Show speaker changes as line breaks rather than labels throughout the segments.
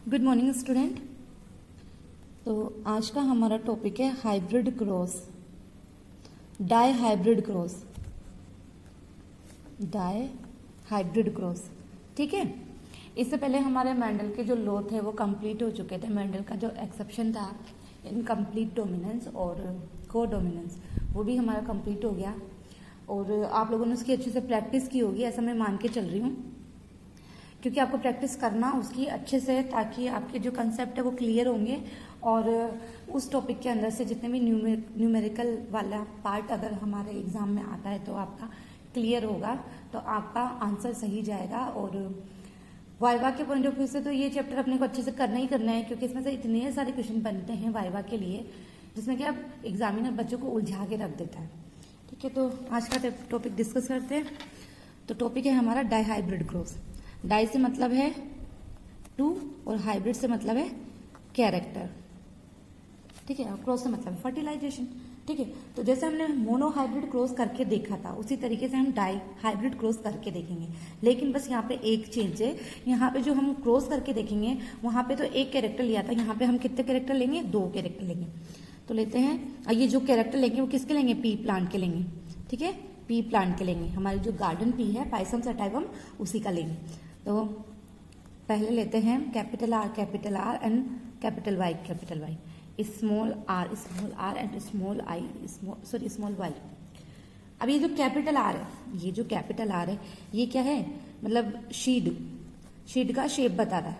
Good morning student. तो आज का हमारा टॉपिक है hybrid cross, dihybrid cross, dihybrid cross. ठीक है, इससे पहले हमारे मेंडल के जो लॉ थे वो कंप्लीट हो चुके थे। मेंडल का जो एक्सेप्शन था इनकम्प्लीट डोमिनेंस और को डोमिनेंस, वो भी हमारा कंप्लीट हो गया और आप लोगों ने उसकी अच्छे से प्रैक्टिस की होगी, ऐसा मैं मान के चल रही हूँ, क्योंकि आपको प्रैक्टिस करना उसकी अच्छे से, ताकि आपके जो कंसेप्ट है वो क्लियर होंगे और उस टॉपिक के अंदर से जितने भी न्यूमेरिकल वाला पार्ट अगर हमारे एग्जाम में आता है तो आपका क्लियर होगा, तो आपका आंसर सही जाएगा। और वाइवा के पॉइंट ऑफ व्यू से तो ये चैप्टर अपने को अच्छे से करना ही करना है, क्योंकि इसमें से इतने सारे क्वेश्चन बनते हैं वाइवा के लिए, जिसमें कि अब एग्जामिनर बच्चों को उलझा के रख देता है। ठीक है, तो आज का टॉपिक डिस्कस करते हैं। तो टॉपिक है हमारा डाई हाइब्रिड क्रॉस। डाई से मतलब है टू और हाइब्रिड से मतलब है कैरेक्टर। ठीक है, और क्रॉस से मतलब है फर्टिलाइजेशन। ठीक है, तो जैसे हमने मोनो हाइब्रिड क्रॉस करके देखा था, उसी तरीके से हम डाई हाइब्रिड क्रॉस करके देखेंगे, लेकिन बस यहाँ पे एक चेंज है। यहाँ पे जो हम क्रॉस करके देखेंगे वहां पे तो एक कैरेक्टर लिया था, यहाँ पे हम कितने कैरेक्टर लेंगे? 2 कैरेक्टर लेंगे। तो लेते हैं, ये जो कैरेक्टर लेंगे वो किसके लेंगे? पी प्लांट के लेंगे। ठीक है, पी प्लांट के लेंगे। हमारी जो गार्डन पी है, पाइसम सटाइवम, उसी का लेंगे। तो पहले लेते हैं capital R and capital Y, small R and small Y. अब ये जो कैपिटल आर है, ये क्या है? मतलब शीड का शेप बता रहा है,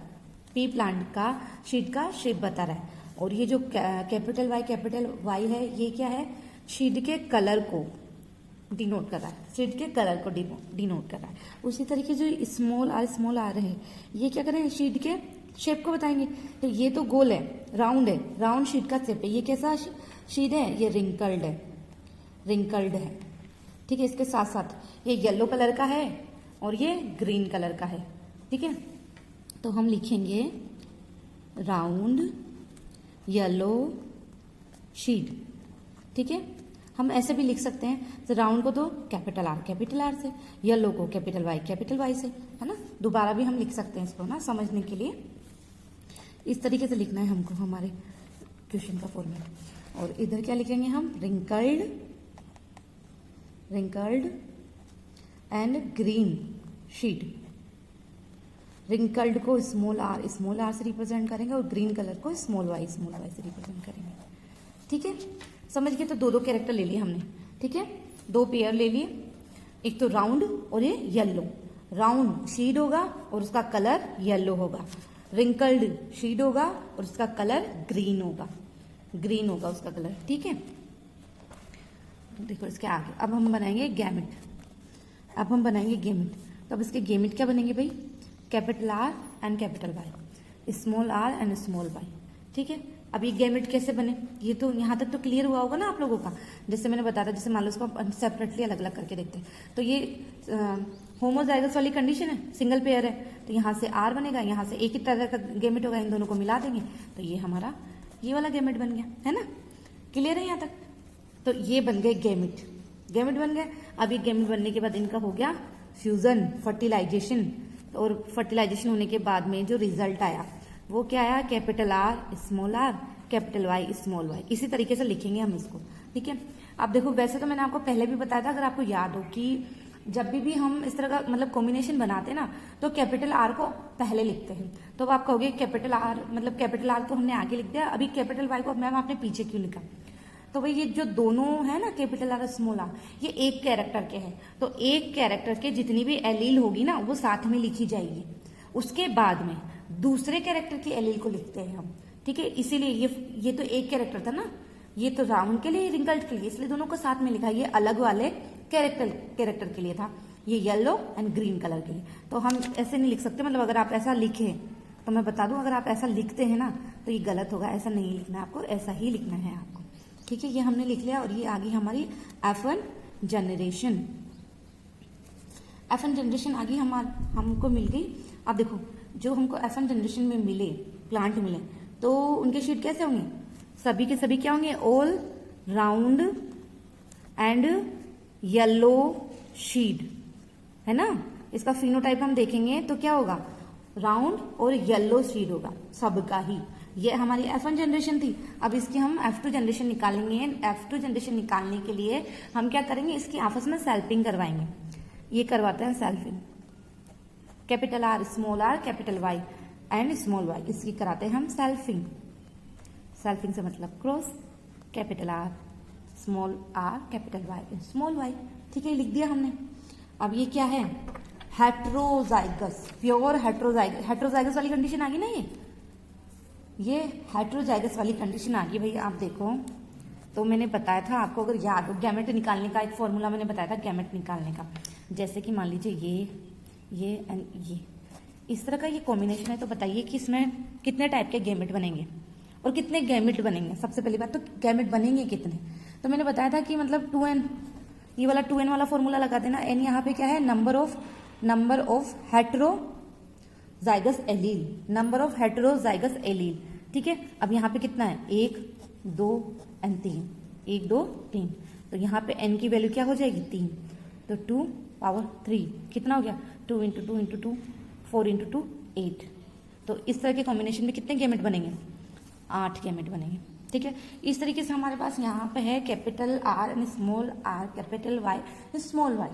पी प्लांट का शीड का शेप बता रहा है। और ये जो कैपिटल वाई है, ये क्या है? शीड के कलर को डिनोट कर रहा है, शीड के कलर को डिनोट कर रहा है। उसी तरीके जो स्मॉल आर है, ये क्या करेंगे? शीड के शेप को बताएंगे। तो ये तो गोल है, राउंड शीड का शेप है। ये कैसा शीड है? ये रिंकल्ड है। ठीक है, इसके साथ साथ ये येलो कलर का है और ये ग्रीन कलर का है। ठीक है, तो हम लिखेंगे राउंड येलो शीड। ठीक है, हम ऐसे भी लिख सकते हैं, तो राउंड को तो कैपिटल आर से, येलो को कैपिटल वाई से, है ना। दोबारा भी हम लिख सकते हैं इसको ना, समझने के लिए इस तरीके से लिखना है हमको, हमारे क्वेश्चन का फॉर्मेट। और इधर क्या लिखेंगे हम? Wrinkled and green शीड। रिंकल्ड को स्मॉल आर से रिप्रेजेंट करेंगे और ग्रीन कलर को स्मॉल वाई से रिप्रेजेंट करेंगे। ठीक है, समझ गए? तो 2 कैरेक्टर ले लिए हमने। ठीक है, 2 पेयर ले लिए, एक तो राउंड और ये येलो। राउंड शीड होगा और उसका कलर येलो होगा, रिंकल्ड शीड होगा और उसका कलर ग्रीन होगा उसका कलर। ठीक है, देखो इसके आगे अब हम बनाएंगे गैमेट। तो अब इसके गैमेट क्या बनेंगे भाई? Capital R and capital Y, small R and small Y. ठीक है, अब ये गैमेट कैसे बने? ये तो यहाँ तक तो क्लियर हुआ होगा ना आप लोगों का। जैसे मैंने बताया था, जैसे मान लो इसको सेपरेटली अलग अलग करके देखते हैं, तो ये होमोजाइगस वाली कंडीशन है, सिंगल पेयर है, तो यहाँ से आर बनेगा, यहाँ से एक ही तरह का गैमेट होगा, इन दोनों को मिला देंगे तो ये हमारा ये वाला गैमेट बन गया, है ना। क्लियर है यहाँ तक? तो ये बन गए गैमेट बन गए। अब ये गैमेट बनने के बाद इनका हो गया फ्यूजन, फर्टिलाइजेशन, और फर्टिलाइजेशन होने के बाद में जो रिजल्ट आया वो क्या आया? Capital R, capital Y, small Y. इसी तरीके से लिखेंगे हम इसको। ठीक है, अब देखो, वैसे तो मैंने आपको पहले भी बताया था, अगर आपको याद हो कि जब भी हम इस तरह का मतलब कॉम्बिनेशन बनाते हैं ना, तो कैपिटल आर को पहले लिखते हैं। तो आप कहोगे कैपिटल आर तो हमने आगे लिख दिया, अभी कैपिटल वाई को मैम आपने पीछे क्यों लिखा? तो भाई ये जो दोनों है ना, कैपिटल आर और स्मॉल आर, ये एक कैरेक्टर के हैं, तो एक कैरेक्टर के जितनी भी एलील होगी ना, वो साथ में लिखी जाएगी। उसके बाद में दूसरे कैरेक्टर की एलील को लिखते हैं हम। ठीक है, इसीलिए ये तो एक कैरेक्टर था ना, ये तो राउंड के लिए, रिंकल्ड के लिए, इसलिए दोनों को साथ में लिखा। ये अलग वाले कैरेक्टर के लिए था, ये येलो एंड ग्रीन कलर के लिए। तो हम ऐसे नहीं लिख सकते, मतलब अगर आप ऐसा लिखें तो मैं बता दूं, अगर आप ऐसा लिखते हैं ना तो ये गलत होगा, ऐसा नहीं लिखना है आपको, ऐसा ही लिखना है आपको। ठीक है, ये हमने लिख लिया और ये आगे हमारी F1 जनरेशन आगे हमको मिल गई। अब देखो, जो हमको F1 जनरेशन में प्लांट मिले, तो उनके शीट कैसे होंगे? सभी के सभी क्या होंगे? ऑल राउंड एंड येलो शीड, है ना। इसका फिनोटाइप हम देखेंगे तो क्या होगा? राउंड और येलो सीड होगा सबका ही। ये हमारी F1 जनरेशन थी। अब इसकी हम F2 जनरेशन निकालेंगे। F2 जनरेशन निकालने के लिए हम क्या करेंगे, इसकी आपस में सेल्फिंग करवाएंगे। ये करवाते हैं selfing, capital R small R capital Y and small Y, इसकी कराते हैं हम सेल्फिंग। सेल्फिंग से मतलब cross, capital R small R capital Y small Y. ठीक है, लिख दिया हमने। अब ये क्या है, हेट्रोजाइगस, प्योर हेट्रोजाइगस। हेट्रोजाइगस वाली कंडीशन आ गई ना, ये हेट्रोजाइगस वाली कंडीशन आ गई भैया। आप देखो, तो मैंने बताया था आपको, अगर याद हो, गैमेट निकालने का एक फॉर्मूला मैंने बताया था गैमेट निकालने का। जैसे कि मान लीजिए ये एंड ये इस तरह का ये कॉम्बिनेशन है, तो बताइए कि इसमें कितने टाइप के गैमेट बनेंगे और कितने गैमेट बनेंगे। सबसे पहली बात तो गैमेट बनेंगे कितने, तो मैंने बताया था कि मतलब 2n, ये वाला 2n वाला फॉर्मूला लगा देना। n यहाँ पे क्या है, number of heterozygous allele, number of heterozygous allele. ठीक है, अब यहाँ पे कितना है, 1 2 एंड 3, 1 2 3, तो यहाँ पे n की वैल्यू क्या हो जाएगी, 3, तो 2 पावर 3 कितना हो गया, 2 इंटू 2 इंटू 2 4 इंटू 2 8। तो इस तरह के कॉम्बिनेशन में कितने गैमेट बनेंगे, 8 गैमेट बनेंगे। ठीक है, इस तरीके से हमारे पास यहाँ पे है capital R and small R capital Y small Y.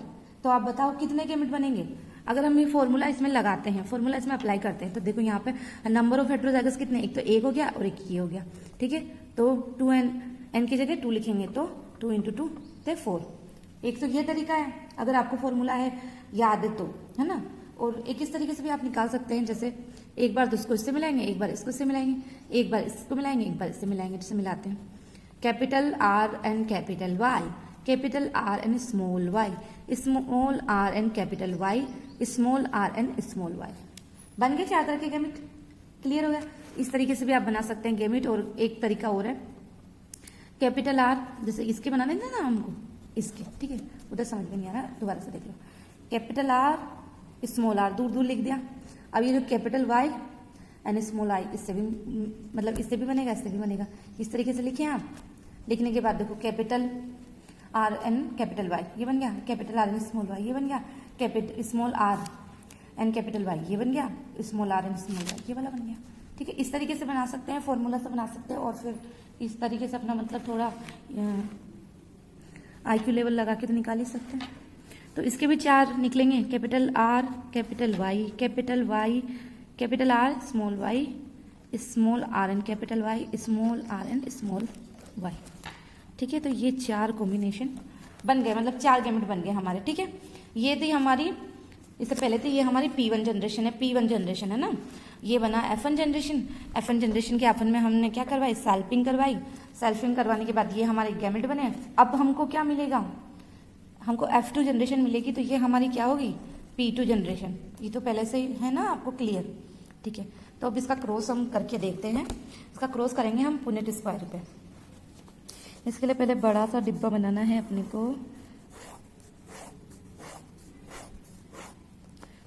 तो आप बताओ कितने गैमेट बनेंगे। अगर हम ये फॉर्मूला इसमें लगाते हैं, फॉर्मूला इसमें अप्लाई करते हैं, तो देखो यहाँ पे नंबर ऑफ हेट्रोजाइगस कितने, एक तो 1 हो गया और एक ये हो गया। ठीक है, तो 2n की जगह 2 लिखेंगे, तो 2 इंटू 2 तो 4। एक तो ये तरीका है अगर आपको फॉर्मूला है याद है तो, है ना। और एक इस तरीके से भी आप निकाल सकते हैं, जैसे एक बार तो इसको इससे मिलाएंगे, एक बार इसको इससे मिलाएंगे, एक बार इसको मिलाएंगे, एक बार इससे मिलाएंगे, जैसे मिलाते हैं capital R and capital Y, capital R and small Y, small R and capital Y, small R and small Y. बन गए 4 तरह के गैमेट, क्लियर हो गया। इस तरीके से भी आप बना सकते हैं गैमेट। और एक तरीका और है, कैपिटल आर, जैसे इसके बना देंगे ना हमको, इसके, ठीक है, उधर समझ में नहीं आ रहा, दोबारा से देख लो। कैपिटल आर स्मॉल आर दूर दूर लिख दिया। अब ये जो capital Y and small I, इससे भी मतलब इससे भी बनेगा, इससे भी बनेगा। इस तरीके से लिखे आप। लिखने के बाद देखो capital R and capital Y, ये बन गया। Capital R and small Y, ये बन गया। Capital small R and capital Y, ये बन गया। Small R and small Y, ये वाला बन गया। ठीक है, इस तरीके से बना सकते हैं, फॉर्मूला से बना सकते हैं। और फिर इस तरीके से अपना मतलब थोड़ा IQ लेवल लगा के तो निकाल ही सकते हैं। तो इसके भी 4 निकलेंगे, capital R capital Y, capital R small Y, small R and capital Y, small R and small Y. ठीक है, तो ये 4 कॉम्बिनेशन बन गए, मतलब 4 गैमेट बन गए हमारे। ठीक है, ये थी हमारी, इससे पहले थी ये हमारी P1 जनरेशन है, P1 जनरेशन है ना। ये बना F1 जनरेशन। F1 जनरेशन के F1 में हमने क्या करवाई, सेल्फिंग करवाई। सेल्फिंग करवाने के बाद ये हमारे गैमेट बने। अब हमको क्या मिलेगा, हमको F2 जनरेशन मिलेगी। तो ये हमारी क्या होगी, P2 जनरेशन। ये तो पहले से ही है ना आपको क्लियर। ठीक है, तो अब इसका क्रॉस हम करके देखते हैं। इसका क्रॉस करेंगे हम पुनेट स्क्वायर पे। इसके लिए पहले बड़ा सा डिब्बा बनाना है अपने को।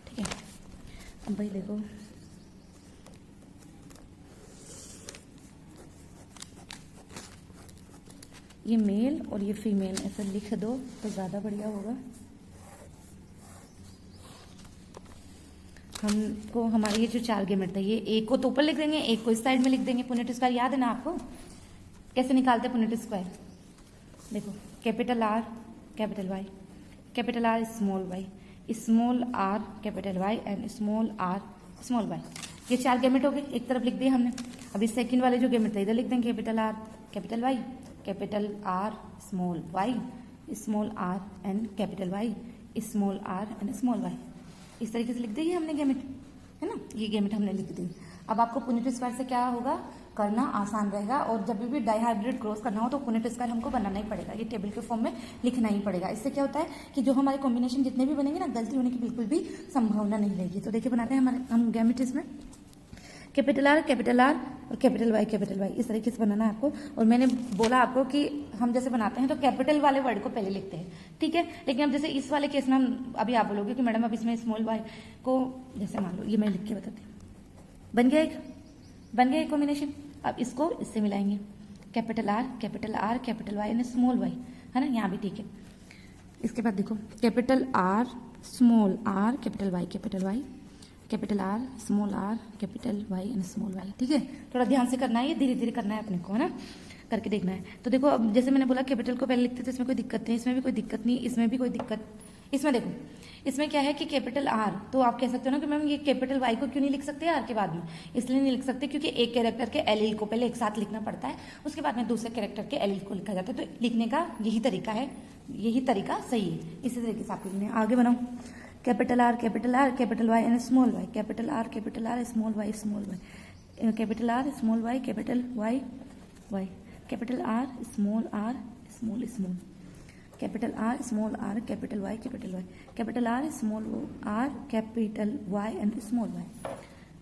ठीक है, अब भाई देखो, ये मेल और ये फीमेल ऐसा लिख दो तो ज़्यादा बढ़िया होगा। हमको हमारे ये जो 4 गैमेट थे, ये एक को तो ऊपर लिख देंगे, एक को इस साइड में लिख देंगे। पुनेट स्क्वायर याद है ना आपको, कैसे निकालते हैं पुनेट स्क्वायर। देखो, capital R capital Y, capital R small Y, small R capital Y and small R small Y. ये 4 गैमेट हो गए, एक तरफ लिख दिए हमने। अभी सेकंड वाले जो गैमेट थे इधर लिख देंगे, capital R capital Y, capital R small Y, small R and capital Y, small R and small Y. इस तरीके से लिख दी हमने गैमेट, है ना। ये गैमेट हमने लिख दी। अब आपको पुनेट स्क्वायर से क्या होगा, करना आसान रहेगा। और जब भी डाइहाइब्रिड क्रॉस करना हो तो पुनेट स्क्वायर हमको बनाना ही पड़ेगा, ये टेबल के फॉर्म में लिखना ही पड़ेगा। इससे क्या होता है कि जो हमारे कॉम्बिनेशन जितने भी बनेंगे ना, गलती होने की बिल्कुल भी संभावना नहीं रहेगी। तो देखिए बनाते हैं हम गैमेट इसमें, कैपिटल आर और कैपिटल वाई, इस तरीके से बनाना है आपको। और मैंने बोला आपको कि हम जैसे बनाते हैं तो कैपिटल वाले वर्ड को पहले लिखते हैं, ठीक है। लेकिन अब जैसे इस वाले केस में हम, अभी आप बोलोगे कि मैडम अब इसमें स्मॉल वाई को, जैसे मान लो ये मैं लिख के बताती हूँ, बन गया एक कॉम्बिनेशन। अब इसको इससे मिलाएंगे, capital R capital Y and small Y, है ना, यहाँ भी ठीक है। इसके बाद देखो, capital R small R capital Y capital R, small R, capital Y and small Y. ठीक है, थोड़ा ध्यान से करना है, ये धीरे धीरे करना है अपने को, है ना, करके देखना है। तो देखो अब जैसे मैंने बोला कैपिटल को पहले लिखते थे, इसमें कोई दिक्कत नहीं, इसमें भी कोई दिक्कत नहीं, इसमें भी कोई दिक्कत। इसमें देखो, इसमें क्या है कि कैपिटल आर, तो आप कह सकते हो ना कि मैम ये कैपिटल वाई को क्यों नहीं लिख सकते आर के बाद में? इसलिए नहीं लिख सकते क्योंकि एक कैरेक्टर के एल को पहले एक साथ लिखना पड़ता है, उसके बाद में दूसरे कैरेक्टर के एल को लिखा जाता है। तो लिखने का यही तरीका है, यही तरीका सही है। इसी तरीके से आप लिखने आगे बनाओ, capital R, capital Y and small Y, capital R, small Y, capital R, small Y, capital Y, capital R, small, capital R, small R, capital Y, capital R, small R, capital Y and small Y,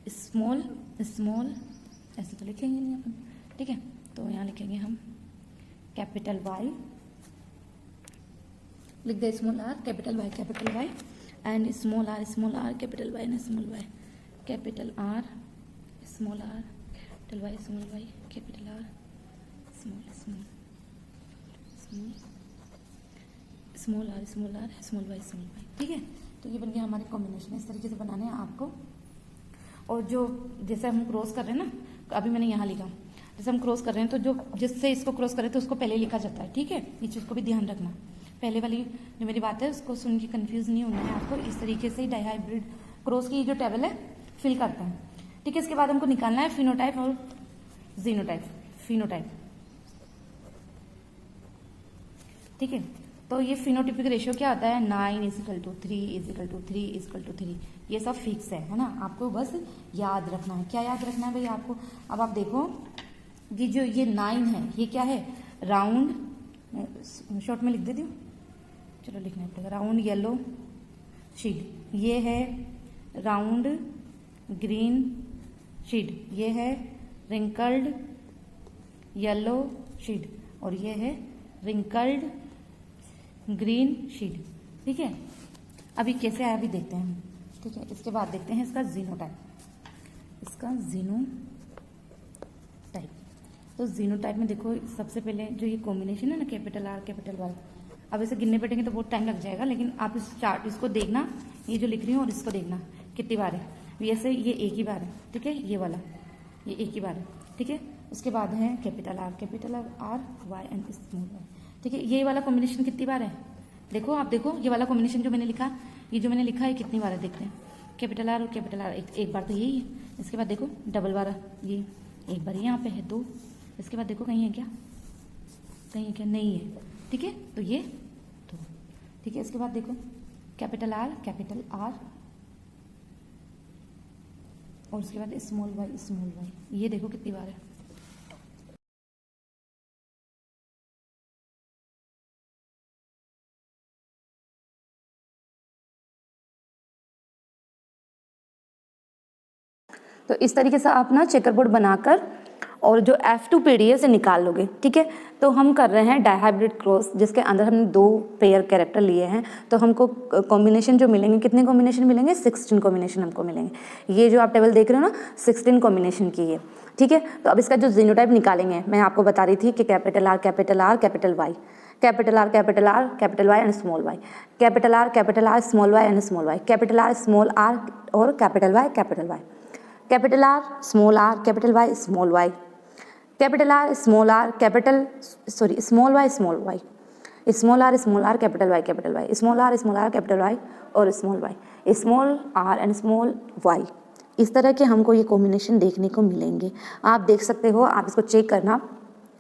small ऐसे तो लिखेंगे नहीं अपन। ठीक है, तो यहाँ लिखेंगे हम कैपिटल वाई, लिख दे small R, capital Y and small R, capital Y and small Y, capital R, small R, capital Y, small Y, capital R, small R, small Y. ठीक है, तो ये बन गया हमारे कॉम्बिनेशन। इस तरीके से बनाने हैं आपको। और जो जैसे हम क्रॉस कर रहे हैं ना, अभी मैंने यहाँ लिखा, जैसे हम क्रॉस कर रहे हैं तो जो जिससे इसको क्रॉस करें तो उसको पहले लिखा जाता है। ठीक है, ये चीज़ को भी ध्यान रखना। पहले वाली जो मेरी बात है उसको सुन के कंफ्यूज नहीं होना है आपको। इस तरीके से ही डाइहाइब्रिड क्रॉस की जो टेबल है फिल करता है। ठीक है, इसके बाद हमको निकालना है फिनोटाइप और जीनोटाइप। ठीक है, तो ये फिनोटिपिक रेशियो क्या होता है? 9:3:3:3:3 ये सब फिक्स है ना, आपको बस याद रखना है। क्या याद रखना है भाई आपको? अब आप देखो, ये जो ये 9 है, ये क्या है? राउंड, शॉर्ट में लिख देती हूँ, चलो लिखना पड़ेगा। राउंड येलो शीड, ये है राउंड ग्रीन शीड, ये है रिंकल्ड येलो शीड, और ये है रिंकल्ड ग्रीन शीड। ठीक है, अभी कैसे आया अभी देखते हैं हम। ठीक है, इसके बाद देखते हैं इसका जीनोटाइप। तो जीनोटाइप में देखो, सबसे पहले जो ये कॉम्बिनेशन है ना, कैपिटल आर, कैपिटल वाई, अब इसे गिनने बैठेंगे तो बहुत टाइम लग जाएगा, लेकिन आप इस चार्ट इसको देखना, ये जो लिख रही हूँ और इसको देखना कितनी बार है। वैसे ये एक ही बार है। ठीक है, ये वाला ये एक ही बार है। ठीक है, उसके बाद है capital R Y and small Y. ठीक है, ये वाला कॉम्बिनेशन कितनी बार है? देखो, आप देखो, ये वाला कॉम्बिनेशन जो मैंने लिखा, ये जो मैंने लिखा है कितनी बार है देखते हैं। कैपिटल आर और कैपिटल आर एक बार तो यही है। इसके बाद देखो डबल बार, ये एक बार यहाँ पे है 2। इसके बाद देखो कहीं है क्या? नहीं है। ठीक है, तो ये 2। ठीक है, इसके बाद देखो कैपिटल आर और उसके बाद स्मॉल वाई, ये देखो कितनी बार है। तो इस तरीके से आप ना चेकर बोर्ड बनाकर और जो F2 पीडीए से निकाल लोगे। ठीक है, तो हम कर रहे हैं डाइहाइब्रिड क्रॉस, जिसके अंदर हमने 2 पेयर कैरेक्टर लिए हैं, तो हमको कॉम्बिनेशन जो मिलेंगे, कितने कॉम्बिनेशन मिलेंगे? 16 कॉम्बिनेशन हमको मिलेंगे। ये जो आप टेबल देख रहे हो ना, 16 कॉम्बिनेशन की है। ठीक है, तो अब इसका जो जीनोटाइप निकालेंगे, मैं आपको बता रही थी कि capital R, capital Y, capital Y and small Y, capital R, small Y and small Y, capital R, small R और capital Y, capital R, small R, capital Y, small Y, capital R, small Y, small R, capital Y, small R, capital Y और small Y, small R and small Y. इस तरह के हमको ये combination देखने को मिलेंगे। आप देख सकते हो, आप इसको चेक करना।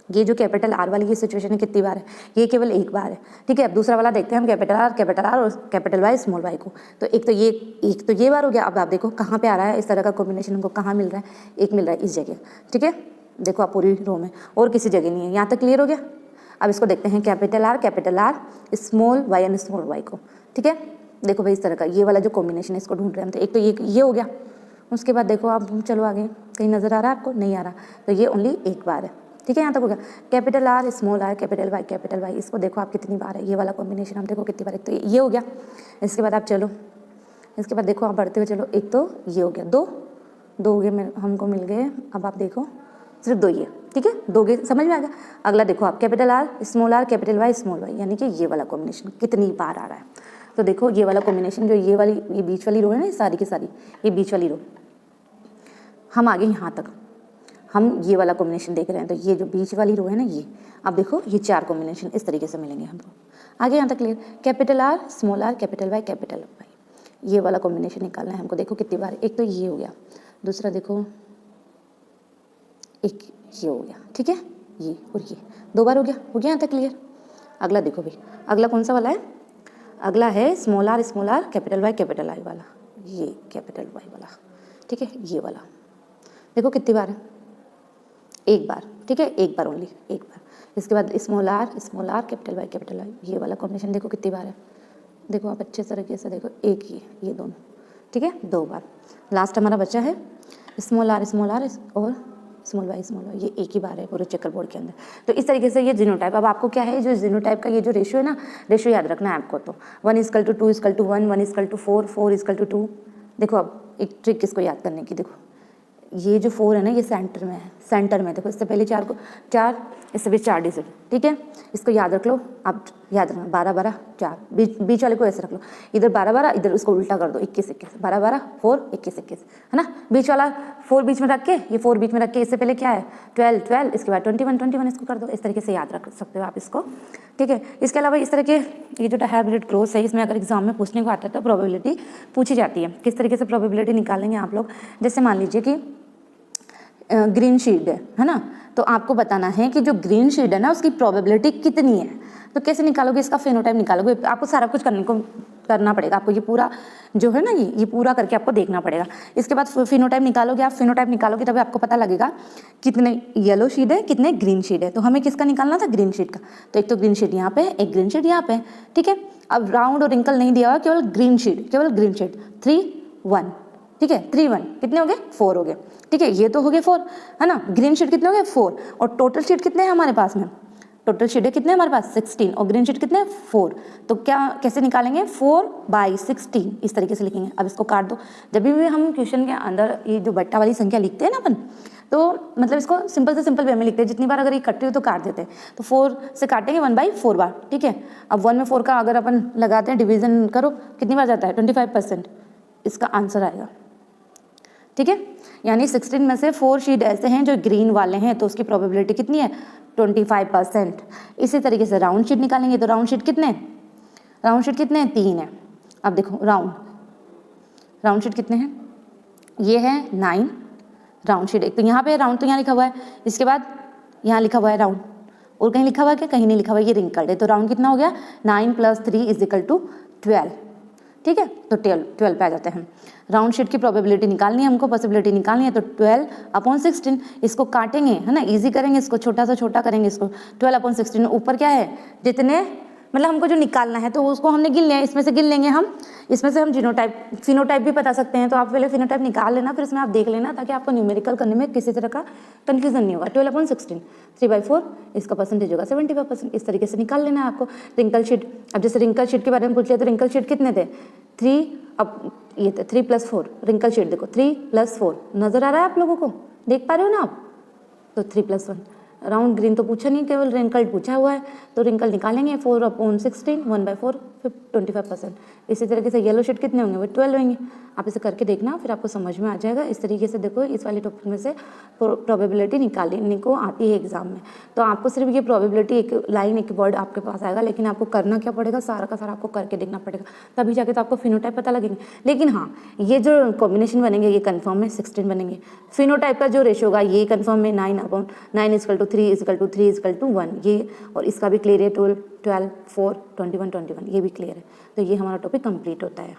ये जो कैपिटल आर वाली ये सिचुएशन है कितनी बार है? ये केवल एक बार है। ठीक है, अब दूसरा वाला देखते हैं हम, कैपिटल आर और कैपिटल वाई, स्मॉल वाई को। तो एक तो ये बार हो गया। अब आप देखो कहाँ पे आ रहा है इस तरह का कॉम्बिनेशन, हमको कहाँ मिल रहा है? एक मिल रहा है इस जगह। ठीक है, देखो आप पूरी रो में, और किसी जगह नहीं है। यहाँ तक क्लियर हो गया? अब इसको देखते हैं capital R, small Y and small Y को। ठीक है, देखो भाई इस तरह का ये वाला जो कॉम्बिनेशन है इसको ढूंढ रहे हैं हम। तो एक तो ये हो गया। उसके बाद देखो आप चलो आगे, कहीं नज़र आ रहा है आपको? नहीं आ रहा, तो ये ओनली एक बार है। ठीक है, यहाँ तक हो गया। Capital R, small R, capital Y, इसको देखो आप कितनी बार है। ये वाला कॉम्बिनेशन हम देखो कितनी बार है, तो ये हो गया। इसके बाद आप चलो, इसके बाद देखो आप बढ़ते हुए चलो, एक तो ये हो गया, दो हो गए हमको मिल गए। अब आप देखो सिर्फ 2 ये। ठीक है, 2 गए, समझ में आ गया? अगला देखो आप, capital R, small Y, small Y, यानी कि ये वाला कॉम्बिनेशन कितनी बार आ रहा है। तो देखो ये वाला कॉम्बिनेशन जो ये बीच वाली रो है ना, सारी की सारी ये बीच वाली रो, हम आगे यहाँ तक हम ये वाला कॉम्बिनेशन देख रहे हैं, तो ये जो बीच वाली रो है ना ये, अब देखो ये 4 कॉम्बिनेशन इस तरीके से मिलेंगे हमको आगे यहाँ तक clear. Capital R, small R, capital Y, capital Y, ये वाला कॉम्बिनेशन निकालना है हमको। देखो कितनी बार, एक तो ये हो गया, दूसरा देखो एक ये हो गया, ठीक है, ये और ये 2 बार हो गया यहाँ तक क्लियर। अगला देखो भाई, अगला कौन सा वाला है, अगला है स्मॉल आर, कैपिटल वाई वाला, ये कैपिटल वाई वाला, ठीक है, ये वाला देखो कितनी बार है, एक बार, ठीक है, एक बार ओनली, एक बार। इसके बाद स्मॉल आर, कैपिटल वाई, ये वाला कॉम्बिनेशन देखो कितनी बार है, देखो आप अच्छे तरीके से देखो, एक ही ये दोनों, ठीक है, 2 बार। लास्ट हमारा बचा है स्मॉल आर और स्मॉल वाई, ये एक ही बार है पूरे चेकर बोर्ड के अंदर। तो इस तरीके से ये जीनोटाइप। अब आपको क्या है, जो जीनोटाइप का ये जो रेशियो है ना, रेशियो याद रखना है आपको। तो 1:2:1, 1:4, 4:2। देखो अब एक ट्रिक इसको याद करने की, देखो ये जो 4 है ना, ये सेंटर में है, सेंटर में देखो, इससे पहले 4, इससे भी 4 डिजिट, ठीक है, इसको याद रख लो। आप याद रखना 12-12 4, बीच वाले को ऐसे रख लो, इधर 12-12, इधर उसको उल्टा कर दो, 21-21, 12-12 4, 21-21, है ना। बीच वाला 4 बीच में रख के, ये 4 बीच में रख के, इससे पहले क्या है 12, इसके बाद 21, इसको कर दो। इस तरीके से याद रख सकते हो आप इसको, ठीक है। इसके अलावा इस तरह के ये जो हाइब्रिड क्रॉस है, इसमें अगर एग्जाम में पूछने को आता है तो प्रोबेबिलिटी पूछी जाती है। किस तरीके से प्रोबेबिलिटी निकालेंगे आप लोग, जैसे मान लीजिए कि ग्रीन शीड है ना, तो आपको बताना है कि जो ग्रीन शीड है ना उसकी प्रोबेबिलिटी कितनी है। तो कैसे निकालोगे, इसका फेनोटाइप निकालोगे, आपको सारा कुछ करना पड़ेगा आपको, ये पूरा जो है ना ये पूरा करके आपको देखना पड़ेगा। इसके बाद फिनोटाइप निकालोगे, आप फिनोटाइप निकालोगे तभी आपको पता लगेगा कितने येलो शीड है, कितने ग्रीन शीड है। तो हमें किसका निकालना था, ग्रीन शीड का। तो एक तो ग्रीन शीड यहाँ पे है, एक ग्रीन शीड यहाँ पे है, ठीक है। अब राउंड और रिंकल नहीं दिया हुआ, केवल ग्रीन शीड 3 1, ठीक है, 3 1 कितने हो गए, 4 हो गए, ठीक है। ये तो हो गए 4, है ना। ग्रीन शीट कितने हो गए 4, और टोटल शीट कितने हैं हमारे पास में, टोटल शीट है कितने हमारे पास 16, और ग्रीन शीट कितने 4। तो क्या कैसे निकालेंगे, 4/16 इस तरीके से लिखेंगे। अब इसको काट दो। जब भी हम क्वेश्चन के अंदर ये जो बट्टा वाली संख्या लिखते हैं ना अपन, तो मतलब इसको सिंपल से सिंपल वे में लिखते हैं। जितनी बार अगर ये कटती हो तो काट देते हैं, तो 4 से काटेंगे 1/4 बार, ठीक है। अब 1 में 4 का अगर अपन लगाते हैं, डिवीजन करो, कितनी बार जाता है 25%, इसका आंसर आएगा, ठीक है। यानी 16 में से 4 शीट ऐसे हैं जो ग्रीन वाले हैं, तो उसकी प्रोबेबिलिटी कितनी है 25%। इसी तरीके से राउंड शीट निकालेंगे, तो राउंड शीट कितने हैं 3 है। अब देखो राउंड शीट कितने हैं, ये है 9 राउंड शीट। एक तो यहाँ पे राउंड, तो यहाँ लिखा हुआ है, इसके बाद यहाँ लिखा हुआ है राउंड, और कहीं लिखा हुआ है क्या, कहीं नहीं लिखा हुआ है, ये रिंकल्ड है। तो राउंड कितना हो गया 9 + 3 = 12, ठीक है। तो 12 पे आ जाते हैं। राउंड शीट की प्रोबेबिलिटी निकालनी है हमको, पॉसिबिलिटी निकालनी है, तो 12/16 इसको काटेंगे, है ना, इजी करेंगे इसको, छोटा सा छोटा करेंगे इसको। 12/16 ऊपर क्या है, जितने मतलब हमको जो निकालना है तो उसको हमने गिन लिया, इसमें से गिन लेंगे हम, इसमें से हम फिनोटाइप भी बता सकते हैं। तो आप पहले फिनोटाइप निकाल लेना, फिर इसमें आप देख लेना, ताकि आपको न्यूमेरिकल करने में किसी तरह का कन्फ्यूजन नहीं होगा। 12/16 3/4, इसका परसेंटेज होगा 75%। इस तरीके से निकाल लेना है आपको। रिंकल शीट, अब जैसे रिंकल शीट के बारे में पूछ लिया, तो रिंकल शीट कितने थे 3, अब ये थे 3 + 4, रिंकल शीट देखो 3 + 4 नजर आ रहा है आप लोगों को, देख पा रहे हो ना आप। तो 3 + 1, राउंड ग्रीन तो पूछा नहीं, केवल रिंकल पूछा हुआ है, तो रिंकल निकालेंगे 4/16 1/4 25%। इसी तरीके से येलो शीट कितने होंगे, वो 12 होंगे। आप इसे करके देखना, फिर आपको समझ में आ जाएगा। इस तरीके से देखो, इस वाले टॉपिक में से प्रोबेबिलिटी निकालने को आती है एग्जाम में। तो आपको सिर्फ ये प्रोबेबिलिटी एक लाइन एक वर्ड आपके पास आएगा, लेकिन आपको करना क्या पड़ेगा, सारा का सारा आपको करके देखना पड़ेगा, तभी जाके तो आपको फिनोटाइप पता लगेंगे। लेकिन हाँ, ये जो कॉम्बिनेशन बनेंगे ये कन्फर्म है 16 बनेंगे। फिनोटाइप का जो रेशियो होगा ये कन्फर्म है 9/9 = 3 = 3 = 1, ये, और इसका भी क्लियर है 12 4 21 21, ये भी क्लियर है। तो ये हमारा टॉपिक कंप्लीट होता है।